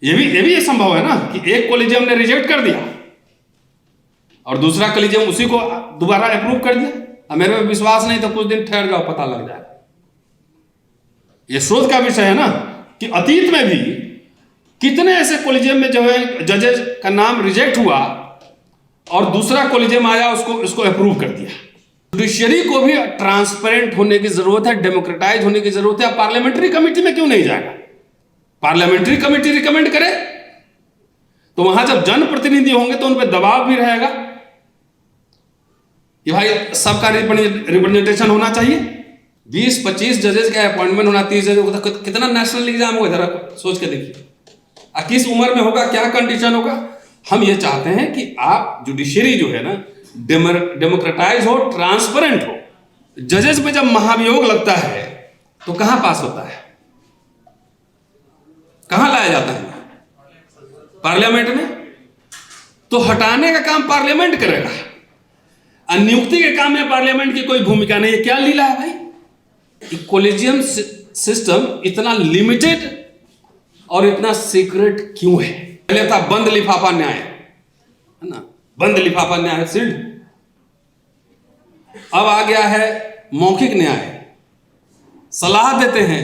ये संभव है ना कि एक कॉलेजियम ने रिजेक्ट कर दिया और दूसरा कॉलेजियम उसी को दोबारा अप्रूव कर दिया। अब मेरे में विश्वास नहीं तो कुछ दिन ठहर जाओ, पता लग जाए। ये शोध का विषय है ना कि अतीत में भी कितने ऐसे कॉलेजियम में जो है जजेस का नाम रिजेक्ट हुआ और दूसरा कॉलेजियम आया उसको अप्रूव कर दिया। जुडिशियरी को भी ट्रांसपेरेंट होने की जरूरत है, डेमोक्रेटाइज होने की जरूरत है। पार्लियामेंट्री कमेटी में क्यों नहीं जाएगा? पार्लियामेंट्री कमेटी रिकमेंड करे तो वहां जब जनप्रतिनिधि होंगे तो उन पर दबाव भी रहेगा कि भाई सबका रिप्रेजेंटेशन होना चाहिए। 20-25 जजेस का अपॉइंटमेंट होना, 30 जजेस का कितना नेशनल एग्जाम होगा, जरा सोच के देखिए। किस उम्र में होगा, क्या कंडीशन होगा। हम ये चाहते हैं कि आप जुडिशियरी जो है ना डेमोक्रेटाइज हो, ट्रांसपेरेंट हो। जजेस पे जब महाभियोग लगता है तो कहां पास होता है, कहां लाया जाता है? पार्लियामेंट में। तो हटाने का काम पार्लियामेंट करेगा, नियुक्ति के काम में पार्लियामेंट की कोई भूमिका नहीं है। क्या लीला है भाई? कॉलेजियम सिस्टम इतना लिमिटेड और इतना सीक्रेट क्यों है? पहले था बंद लिफाफा न्याय, है ना, बंद लिफाफा न्याय सील्ड। अब आ गया है मौखिक न्याय, सलाह देते हैं,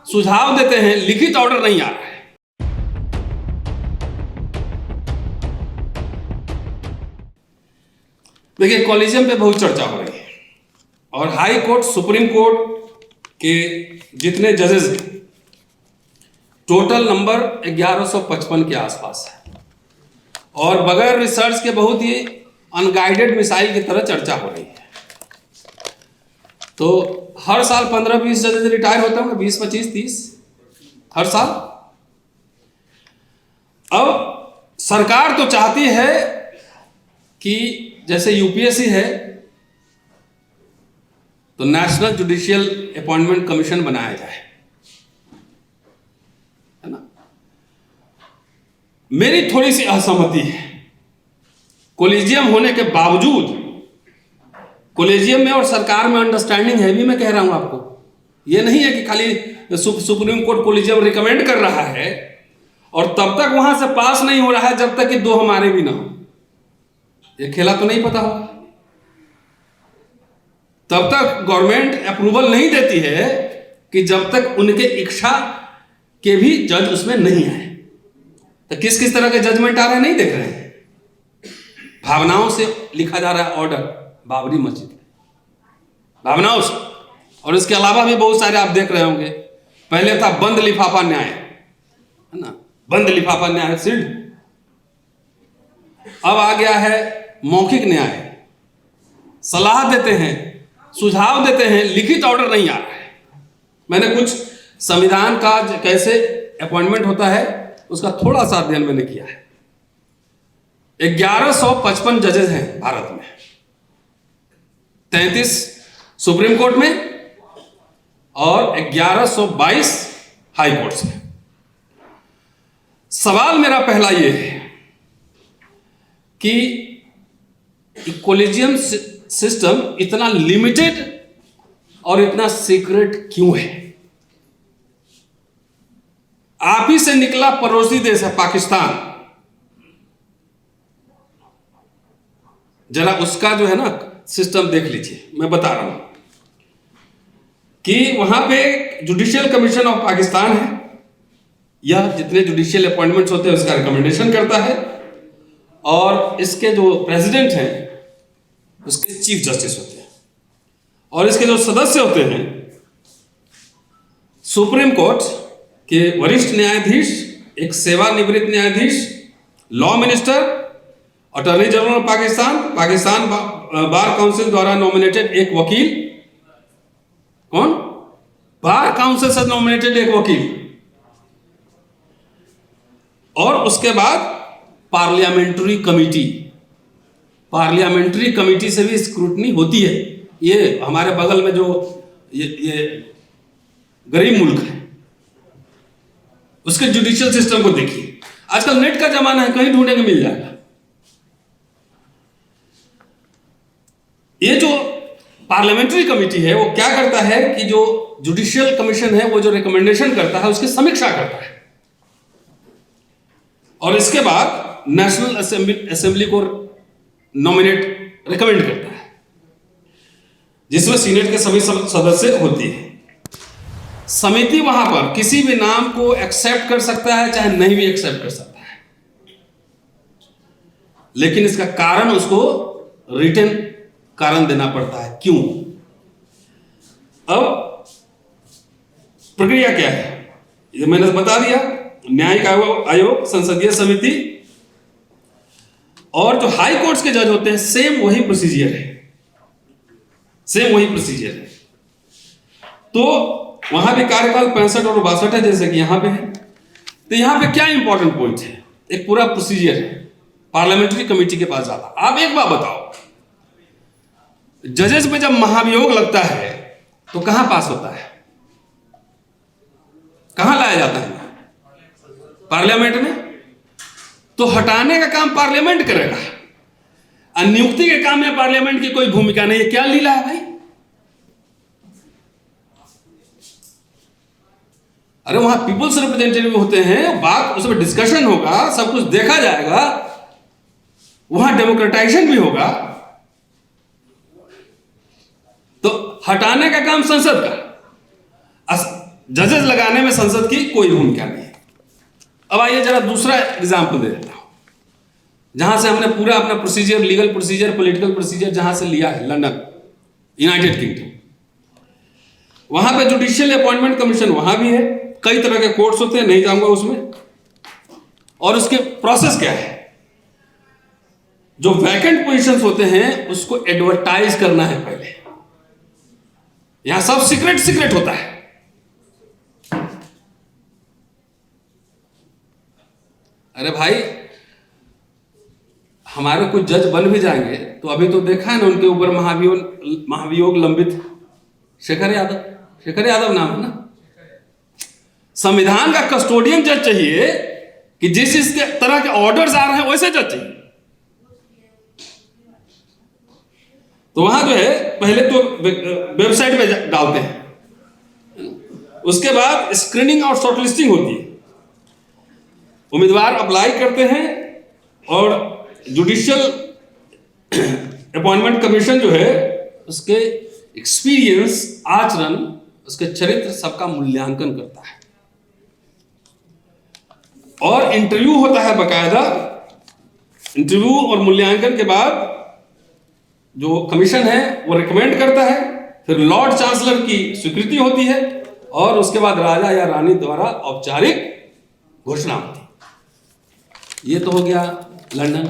सुझाव देते हैं, लिखित ऑर्डर नहीं आ रहा है। देखिए, कॉलेजियम पे बहुत चर्चा हो रही है और हाई कोर्ट, सुप्रीम कोर्ट के जितने जजेस हैं टोटल नंबर 1155 के आसपास है और बगैर रिसर्च के बहुत ही अनगाइडेड मिसाइल की तरह चर्चा हो रही है। तो हर साल 15-20 जजेस रिटायर होते होंगे, 20, 25, 30 हर साल। अब सरकार तो चाहती है कि जैसे यूपीएससी है तो नेशनल जुडिशियल अपॉइंटमेंट कमीशन बनाया जाए, है ना। मेरी थोड़ी सी असहमति है। कॉलेजियम होने के बावजूद कॉलेजियम में और सरकार में अंडरस्टैंडिंग है भी, मैं कह रहा हूं आपको। यह नहीं है कि खाली सुप्रीम कोर्ट कॉलेजियम रिकमेंड कर रहा है और तब तक वहां से पास नहीं हो रहा है जब तक कि दो हमारे भी ना हो। ये खेला तो नहीं पता होगा। तब तक गवर्नमेंट अप्रूवल नहीं देती है कि जब तक उनके इच्छा के भी जज उसमें नहीं आए। तो किस किस तरह के जजमेंट आ रहे हैं नहीं देख रहे हैं। भावनाओं से लिखा जा रहा है ऑर्डर, बाबरी मस्जिद भावनाओं से। और इसके अलावा भी बहुत सारे आप देख रहे होंगे। पहले था बंद लिफाफा न्याय, है ना, बंद लिफाफा न्याय सील्ड। अब आ गया है मौखिक न्याय, सलाह देते हैं, सुझाव देते हैं, लिखित ऑर्डर नहीं आ रहा है। मैंने कुछ संविधान का कैसे अपॉइंटमेंट होता है उसका थोड़ा सा अध्ययन मैंने किया है। 1155 जजेस हैं भारत में, 33 सुप्रीम कोर्ट में और 1122 हाई कोर्ट से। सवाल मेरा पहला यह है कि कॉलेजियम सिस्टम इतना लिमिटेड और इतना सीक्रेट क्यों है? आप ही से निकला पड़ोसी देश है पाकिस्तान, जरा उसका जो है ना सिस्टम देख लीजिए। मैं बता रहा हूं कि वहां पे जुडिशियल कमीशन ऑफ पाकिस्तान है, यह जितने जुडिशियल अपॉइंटमेंट्स होते हैं उसका रिकमेंडेशन करता है और इसके जो प्रेसिडेंट हैं उसके चीफ जस्टिस होते हैं और इसके जो सदस्य होते हैं सुप्रीम कोर्ट के वरिष्ठ न्यायाधीश, एक सेवानिवृत्त न्यायाधीश, law minister, attorney general of Pakistan, Pakistan bar council द्वारा नॉमिनेटेड एक वकील। कौन? बार काउंसिल से नॉमिनेटेड एक वकील। और उसके बाद पार्लियामेंट्री कमेटी, पार्लियामेंट्री कमेटी से भी स्क्रूटनी होती है। ये हमारे बगल में जो ये गरीब मुल्क है उसके जुडिशियल सिस्टम को देखिए। आजकल नेट का जमाना है, कहीं ढूंढेंगे मिल जाएगा। ये जो पार्लियामेंट्री कमेटी है वो क्या करता है कि जो जुडिशियल कमीशन है वो जो रिकमेंडेशन करता है उसकी समीक्षा करता है। और इसके बाद नेशनल असेंबली को नॉमिनेट रिकमेंड करता है, जिसमें सीनेट के सभी सदस्य होती है। समिति वहां पर किसी भी नाम को एक्सेप्ट कर सकता है, चाहे नहीं भी एक्सेप्ट कर सकता है, लेकिन इसका कारण उसको रिटन कारण देना पड़ता है। क्यों? अब प्रक्रिया क्या है ये मैंने बता दिया। न्यायिक आयोग, संसदीय समिति और जो हाई कोर्ट्स के जज होते हैं, सेम वही प्रोसीजर है, सेम वही प्रोसीजर है। तो वहां भी कार्यकाल 65 और 62 है, जैसे कि यहां पे है। तो यहां पे क्या इंपॉर्टेंट पॉइंट है, एक पूरा प्रोसीजर है, पार्लियामेंट्री कमेटी के पास जाता। आप एक बात बताओ, जजेस में जब महाभियोग लगता है तो कहां पास होता है, कहां लाया जाता है? पार्लियामेंट में। तो हटाने का काम पार्लियामेंट करेगा, और नियुक्ति के काम में पार्लियामेंट की कोई भूमिका नहीं है। क्या लीला है भाई? अरे वहां पीपुल्स रिप्रेजेंटेटिव होते हैं, बात उसमें डिस्कशन होगा, सब कुछ देखा जाएगा, वहां डेमोक्रेटाइजेशन भी होगा। तो हटाने का काम संसद का, जजेस लगाने में संसद की कोई भूमिका नहीं है। अब आइए जरा दूसरा एग्जाम्पल दे देता हूं, जहां से हमने पूरा अपना procedure, legal procedure, political procedure जहां से लिया है, लंदन, यूनाइटेड किंगडम। वहां पे जुडिशियल अपॉइंटमेंट कमीशन वहां भी है, कई तरह के कोर्ट्स होते हैं, नहीं जाऊंगा उसमें। और उसके प्रोसेस क्या है, जो वैकेंट पोजीशंस होते हैं उसको एडवर्टाइज करना है पहले। यहां सब सीक्रेट होता है। अरे भाई, हमारे कुछ जज बन भी जाएंगे तो अभी तो देखा है ना, उनके ऊपर महाभियोग लंबित, शेखर यादव नाम है ना। संविधान का कस्टोडियन जज चाहिए कि जिस तरह के ऑर्डर्स आ रहे हैं वैसे जज चाहिए। तो वहां जो है पहले तो वेबसाइट पे डालते हैं, उसके बाद स्क्रीनिंग और शॉर्टलिस्टिंग होती है, उम्मीदवार अप्लाई करते हैं, और जुडिशियल अपॉइंटमेंट कमीशन जो है उसके एक्सपीरियंस, आचरण, उसके चरित्र सबका मूल्यांकन करता है। और इंटरव्यू होता है बकायदा। इंटरव्यू और मूल्यांकन के बाद जो कमीशन है वो रिकमेंड करता है, फिर लॉर्ड चांसलर की स्वीकृति होती है, और उसके बाद राजा या रानी द्वारा औपचारिक घोषणा होती है। ये तो हो गया लंदन।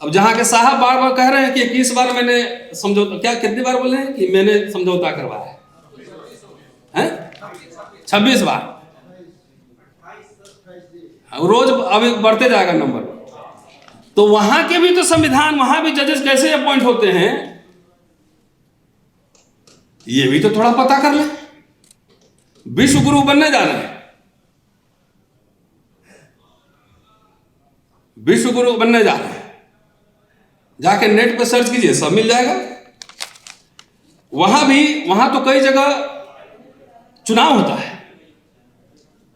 अब जहां के साहब बार बार कह रहे हैं कि 21 बार मैंने समझौता, क्या कितनी बार बोले हैं कि मैंने समझौता करवाया है? 26 बार। रोज अभी बढ़ते जाएगा नंबर। तो वहां के भी तो संविधान, वहां भी जजेस कैसे अपॉइंट होते हैं, ये भी तो थोड़ा पता कर ले। विश्व गुरु बनने जा रहे हैं, विश्व गुरु बनने जा रहे हैं, जाके नेट पे सर्च कीजिए, सब मिल जाएगा। वहां तो कई जगह चुनाव होता है,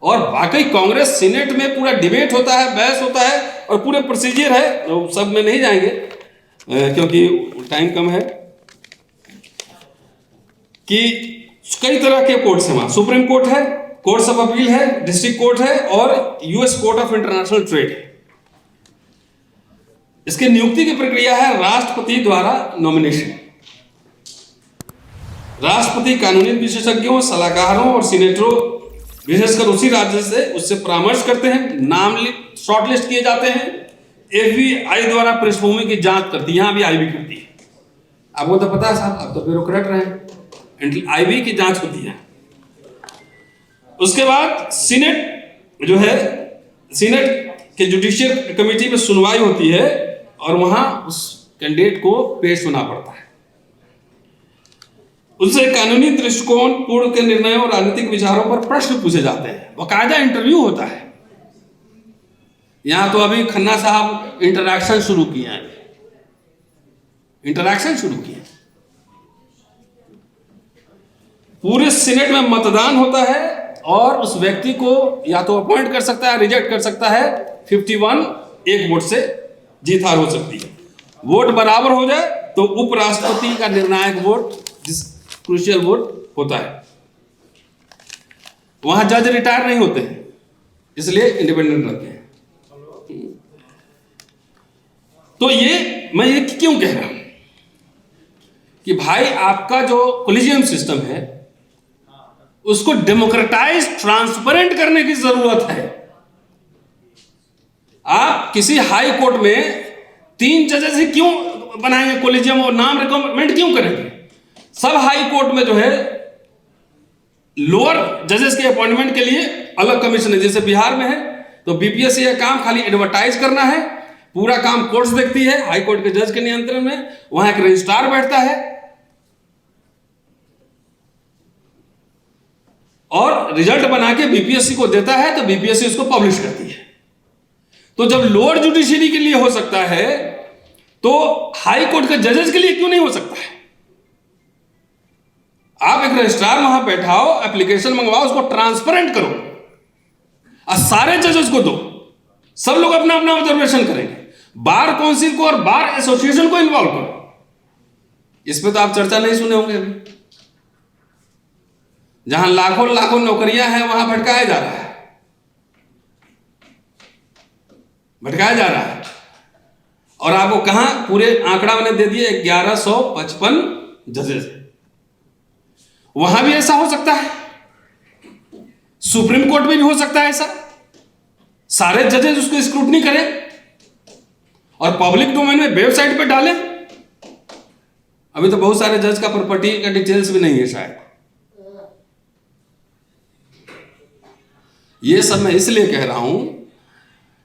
और वाकई कांग्रेस सीनेट में पूरा डिबेट होता है, बहस होता है, और पूरे प्रोसीजर है, तो सब में नहीं जाएंगे क्योंकि टाइम कम है। कि कई तरह के कोर्ट्स हैं वहां, सुप्रीम कोर्ट है, कोर्ट्स ऑफ अपील है, डिस्ट्रिक्ट कोर्ट है, और US court of international trade है। इसकी नियुक्ति की प्रक्रिया है राष्ट्रपति द्वारा नॉमिनेशन। राष्ट्रपति कानूनी विशेषज्ञों, सलाहकारों और सीनेटरों, विशेषकर उसी राज्य से उससे परामर्श करते हैं, नाम शॉर्टलिस्ट किए जाते हैं। एफबीआई द्वारा पृष्ठभूमि की जांच करती है, यहां भी आईबी करती है। आपको तो पता है साहब, आप तो ब्यूरोक्रेट रहे, आईबी की जांच होती है। उसके बाद सीनेट जो है, सीनेट के जुडिशियल कमेटी में सुनवाई होती है, और वहां उस कैंडिडेट को पेश होना पड़ता है। उनसे कानूनी दृष्टिकोण, पूर्व के निर्णयों और राजनीतिक विचारों पर प्रश्न पूछे जाते हैं। बाकायदा इंटरव्यू होता है। यहां तो अभी खन्ना साहब इंटरैक्शन शुरू किए हैं, पूरे सीनेट में मतदान होता है, और उस व्यक्ति को या तो अपॉइंट कर सकता है, रिजेक्ट कर सकता है, 51 एक वोट से जीत हार हो सकती है। वोट बराबर हो जाए तो उपराष्ट्रपति का निर्णायक वोट, जिस क्रूशियल वोट होता है। वहां जज रिटायर नहीं होते हैं, इसलिए इंडिपेंडेंट रहते हैं। तो ये मैं ये क्यों कह रहा हूं कि भाई आपका जो कोलिजियम सिस्टम है उसको डेमोक्रेटाइज, ट्रांसपेरेंट करने की जरूरत है। आप किसी हाई कोर्ट में 3 जजेस ही क्यों बनाएंगे कोलिजियम और नाम रिकमेंड क्यों करेंगे? सब हाई कोर्ट में जो है लोअर जजेस के अपॉइंटमेंट के लिए अलग कमीशन है। जैसे बिहार में है तो बीपीएससी का काम खाली एडवर्टाइज करना है, पूरा काम कोर्ट्स देखती है, हाई कोर्ट के जज के नियंत्रण में। वहां एक रजिस्ट्रार बैठता है और रिजल्ट बना के बीपीएससी को देता है, तो बीपीएससी उसको पब्लिश करती है। तो जब लोअर जुडिशरी के लिए हो सकता है तो हाई कोर्ट के जजेस के लिए क्यों नहीं हो सकता है? आप एक रजिस्ट्रार वहां बैठाओ, एप्लीकेशन मंगवाओ, उसको ट्रांसपेरेंट करो और सारे जजेस को दो। सब लोग अपना अपना ऑब्जर्वेशन करेंगे। बार काउंसिल को और बार एसोसिएशन को इन्वॉल्व करो। इस पे तो आप चर्चा नहीं सुने होंगे अभी। जहां लाखों लाखों नौकरियां हैं वहां भटकाया जा रहा है, भटकाया जा रहा है। और आपको कहां पूरे आंकड़ा मैंने दे दिए 1155 जजेस। वहां भी ऐसा हो सकता है, सुप्रीम कोर्ट में भी हो सकता है ऐसा। सारे जजेस उसको स्क्रूटनी करें और पब्लिक डोमेन में वेबसाइट पे डालें। अभी तो बहुत सारे जज का प्रॉपर्टी का डिटेल्स भी नहीं है शायद। ये सब मैं इसलिए कह रहा हूं,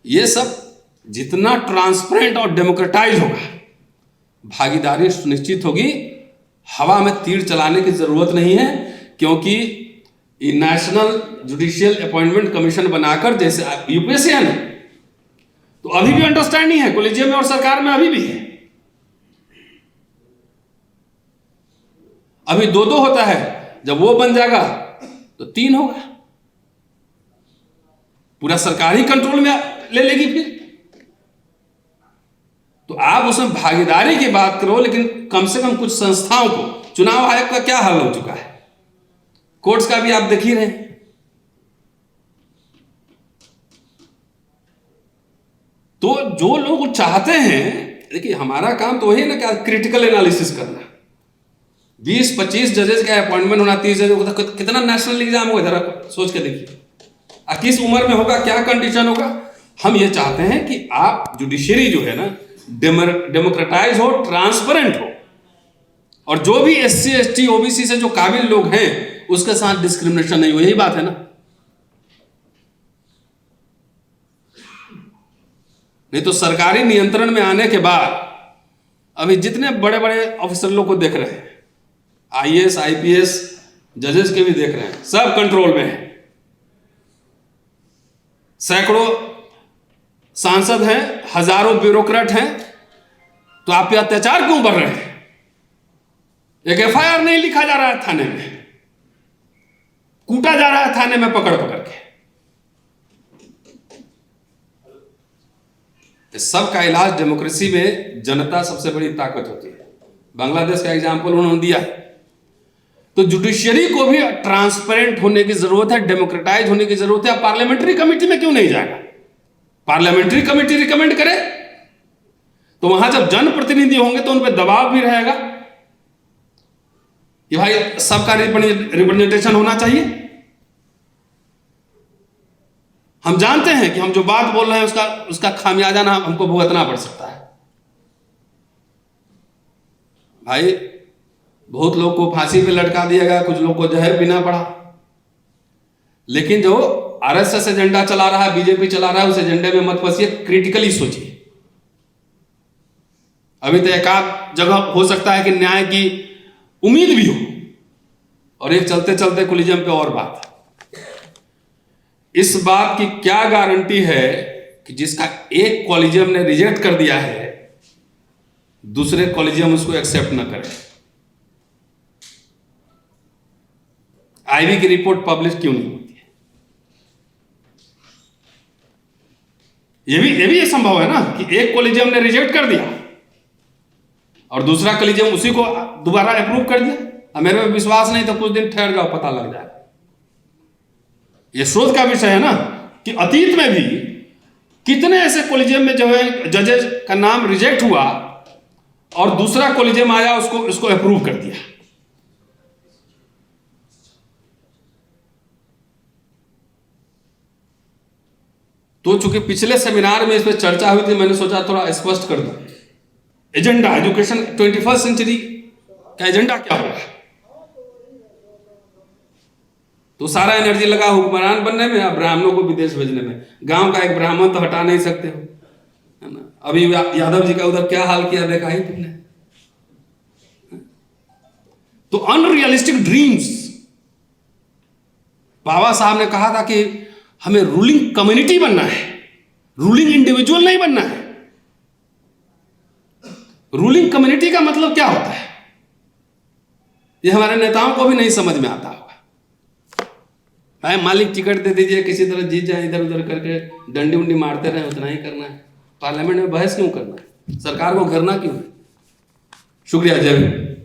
ये सब जितना ट्रांसपेरेंट और डेमोक्रेटाइज होगा, भागीदारी सुनिश्चित होगी। हवा में तीर चलाने की जरूरत नहीं है, क्योंकि नेशनल जुडिशियल अपॉइंटमेंट कमीशन बनाकर, जैसे यूपीएससी है ना, तो अभी भी अंडरस्टैंडिंग है कोलिजियम में और सरकार में, अभी भी है। अभी 2-2 होता है, जब वो बन जाएगा तो 3 होगा। पूरा सरकार ही कंट्रोल में ले लेगी फिर। तो आप उसमें भागीदारी की बात करो, लेकिन कम से कम कुछ संस्थाओं को, चुनाव आयोग का क्या हाल हो चुका है, कोर्ट्स का भी आप देख ही रहे हैं। तो जो लोग चाहते हैं, देखिए हमारा काम तो वही है ना, क्या क्रिटिकल एनालिसिस करना। 20-25 जजेस का अपॉइंटमेंट होना, 30 जजेस, कितना नेशनल एग्जाम होगा जरा सोच के देखिए। किस उम्र में होगा, क्या कंडीशन होगा। हम ये चाहते हैं कि आप जुडिशरी जो है ना डेमोक्रेटाइज हो, ट्रांसपेरेंट हो, और जो भी SC ST OBC से जो काबिल लोग हैं उसके साथ डिस्क्रिमिनेशन नहीं हो। यही बात है ना। नहीं तो सरकारी नियंत्रण में आने के बाद अभी जितने बड़े बड़े ऑफिसर लोग को देख रहे हैं, IAS IPS जजेस के भी देख रहे हैं, सब कंट्रोल में है। सैकड़ों सांसद हैं, हजारों ब्यूरोक्रेट हैं, तो आप पे अत्याचार क्यों बढ़ रहे हैं? एक FIR नहीं लिखा जा रहा है थाने में, कूटा जा रहा है थाने में पकड़ पकड़ के। इस सब का इलाज डेमोक्रेसी में जनता सबसे बड़ी ताकत होती है। बांग्लादेश का एग्जाम्पल उन्होंने दिया है। तो जुडिशियरी को भी ट्रांसपेरेंट होने की जरूरत है, डेमोक्रेटाइज होने की जरूरत है। पार्लियामेंट्री कमेटी में क्यों नहीं जाएगा? पार्लियामेंट्री कमेटी रिकमेंड करे तो वहां जब जनप्रतिनिधि होंगे तो उन पर दबाव भी रहेगा कि भाई सबका रिप्रेजेंटेशन होना चाहिए। हम जानते हैं कि हम जो बात बोल रहे हैं उसका खामियाजा ना हमको भुगतना पड़ सकता है। भाई बहुत लोग को फांसी पे लटका दिया गया, कुछ लोग को जहर पीना पड़ा, लेकिन जो RSS एजेंडा चला रहा है, बीजेपी चला रहा है, उस एजेंडे में मत फंसिए, क्रिटिकली सोचिए। अभी तो एक आध जगह हो सकता है कि न्याय की उम्मीद भी हो, और एक चलते चलते कोलिजियम पे और बात। इस बात की क्या गारंटी है कि जिसका एक कॉलेजियम ने रिजेक्ट कर दिया है, दूसरे कॉलेजियम उसको एक्सेप्ट ना करे? IB की रिपोर्ट पब्लिश क्यों नहीं होती है? ये संभव है ना कि एक कॉलेजियम ने रिजेक्ट कर दिया और दूसरा कॉलेजियम उसी को दोबारा अप्रूव कर दिया। अब मेरे में विश्वास नहीं तो कुछ दिन ठहर जाओ, पता लग जाए। ये शोध का विषय है ना कि अतीत में भी कितने ऐसे कॉलेजियम में जो है जजेस का नाम रिजेक्ट हुआ और दूसरा कॉलेजियम आया उसको अप्रूव कर दिया। तो चूंकि पिछले सेमिनार में इस पर चर्चा हुई थी, मैंने सोचा थोड़ा स्पष्ट कर दूं। एजेंडा एजुकेशन 21st सेंचुरी का एजेंडा क्या होगा? तो सारा एनर्जी लगा हुक्मरान बनने में या ब्राह्मणों को विदेश भेजने में। गांव का एक ब्राह्मण तो हटा नहीं सकते हो, है ना। अभी यादव जी का उधर क्या हाल किया देखा ही तुमने। तो अनरियलिस्टिक ड्रीम्स। बाबा साहब ने कहा था कि हमें रूलिंग कम्युनिटी बनना है, रूलिंग इंडिविजुअल नहीं बनना है। रूलिंग कम्युनिटी का मतलब क्या होता है, ये हमारे नेताओं को भी नहीं समझ में आता होगा। भाई मालिक टिकट दे दीजिए, किसी तरह जीत जाए, इधर उधर करके डंडी उंडी मारते रहे, उतना ही करना है। पार्लियामेंट में बहस क्यों करना है, सरकार को घेरना क्यों है। शुक्रिया, जय हिंद।